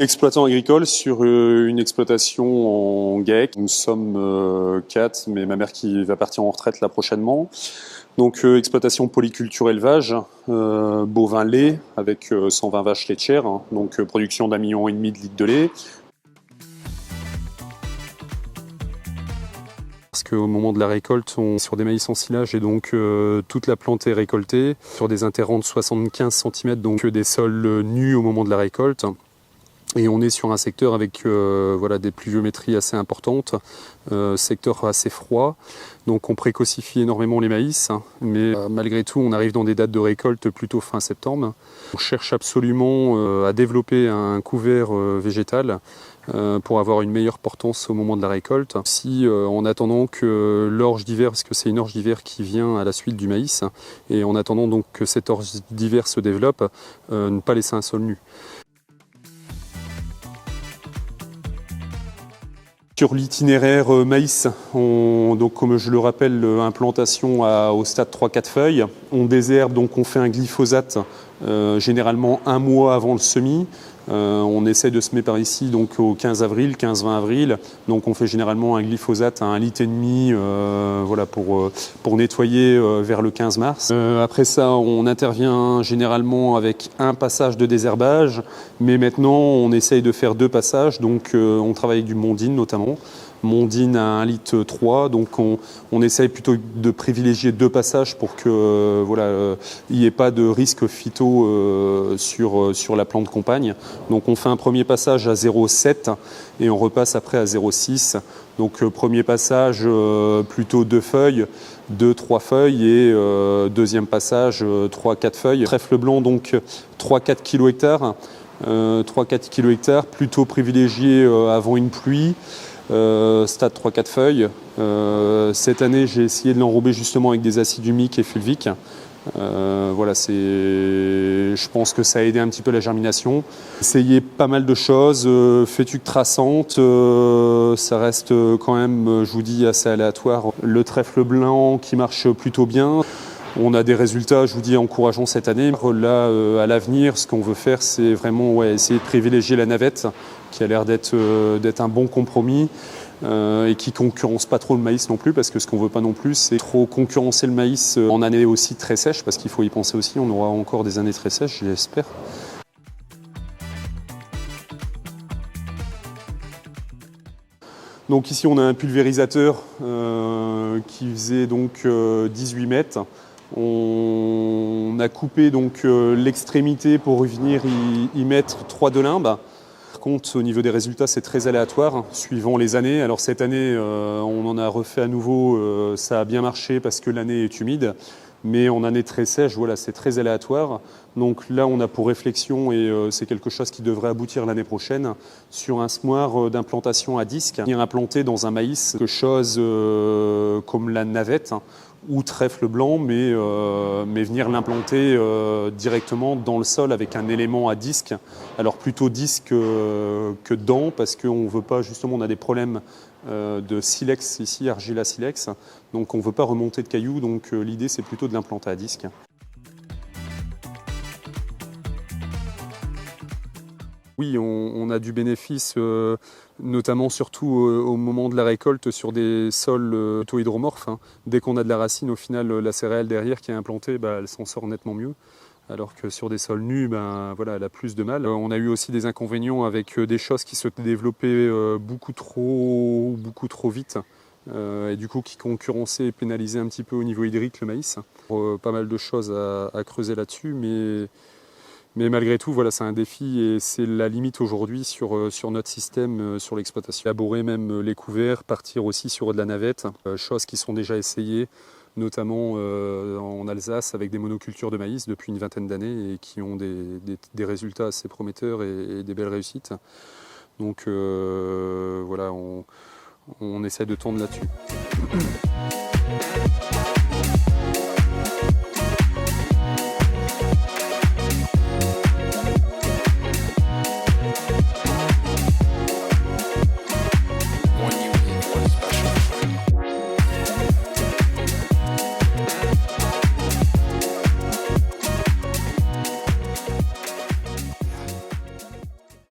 Exploitant agricole sur une exploitation en GAEC. Nous sommes 4, mais ma mère qui va partir en retraite là prochainement. Donc exploitation polyculture élevage, bovin lait avec 120 vaches laitières, hein, donc production d'1,5 million de litres de lait. Parce qu'au moment de la récolte, on est sur des maïs en silage et donc toute la plante est récoltée sur des interrants de 75 cm, donc des sols nus au moment de la récolte. Et on est sur un secteur avec des pluviométries assez importantes, secteur assez froid, donc on précocifie énormément les maïs, mais malgré tout on arrive dans des dates de récolte plutôt fin septembre. On cherche absolument à développer un couvert végétal pour avoir une meilleure portance au moment de la récolte. Si en attendant que l'orge d'hiver, parce que c'est une orge d'hiver qui vient à la suite du maïs, et en attendant donc que cette orge d'hiver se développe, ne pas laisser un sol nu. Sur l'itinéraire maïs, donc comme je le rappelle, implantation au stade 3-4 feuilles. On désherbe, donc on fait un glyphosate généralement 1 mois avant le semis. On essaie de semer par ici donc au 15 avril, 15-20 avril. Donc on fait généralement un glyphosate à 1,5 litre pour nettoyer vers le 15 mars. Après ça, on intervient généralement avec un passage de désherbage, mais maintenant on essaye de faire 2 passages. Donc on travaille avec du Mondine notamment. Mondine à 1,3 litre, donc on essaye plutôt de privilégier 2 passages pour que il n'y ait pas de risque phyto sur la plante compagne. Donc on fait un premier passage à 0,7 et on repasse après à 0,6. Donc premier passage plutôt 2 feuilles, 2-3 feuilles et deuxième passage 3-4 feuilles. Trèfle blanc donc 3-4 kg hectares. 3-4 kg hectares, plutôt privilégié avant une pluie. Stade 3-4 feuilles. Cette année, j'ai essayé de l'enrober justement avec des acides humiques et fulviques. Je pense que ça a aidé un petit peu la germination. Essayé pas mal de choses, fétuque traçante, ça reste quand même, je vous dis, assez aléatoire. Le trèfle blanc qui marche plutôt bien. On a des résultats, je vous dis, encourageants cette année. Là, à l'avenir, ce qu'on veut faire, c'est vraiment essayer de privilégier la navette, qui a l'air d'être un bon compromis et qui concurrence pas trop le maïs non plus, parce que ce qu'on veut pas non plus, c'est trop concurrencer le maïs en année aussi très sèche, parce qu'il faut y penser aussi, on aura encore des années très sèches, j'espère. Donc ici, on a un pulvérisateur qui faisait donc 18 mètres. On a coupé donc l'extrémité pour venir y mettre 3 de limbes. Par contre, au niveau des résultats, c'est très aléatoire, suivant les années. Alors cette année, on en a refait à nouveau, ça a bien marché parce que l'année est humide. Mais en année très sèche, c'est très aléatoire. Donc là, on a pour réflexion, et c'est quelque chose qui devrait aboutir l'année prochaine, sur un semoir d'implantation à disque, venir implanter dans un maïs quelque chose comme la navette, ou trèfle blanc, mais venir l'implanter directement dans le sol avec un élément à disque. Alors plutôt disque que dent, parce qu'on veut pas, justement, on a des problèmes de silex ici, argila silex, donc on ne veut pas remonter de cailloux, donc l'idée c'est plutôt de l'implanter à disque. Oui, on a du bénéfice, notamment surtout au moment de la récolte sur des sols plutôt hydromorphes. Dès qu'on a de la racine, au final, la céréale derrière qui est implantée, elle s'en sort nettement mieux. Alors que sur des sols nus, elle a plus de mal. On a eu aussi des inconvénients avec des choses qui se développaient beaucoup trop vite. Et du coup qui concurrençaient et pénalisaient un petit peu au niveau hydrique le maïs. Pas mal de choses à creuser là-dessus, mais malgré tout, c'est un défi et c'est la limite aujourd'hui sur notre système, sur l'exploitation. Élaborer même les couverts, partir aussi sur de la navette, choses qui sont déjà essayées, notamment en Alsace avec des monocultures de maïs depuis une vingtaine d'années et qui ont des résultats assez prometteurs et des belles réussites. Donc on essaie de tendre là-dessus.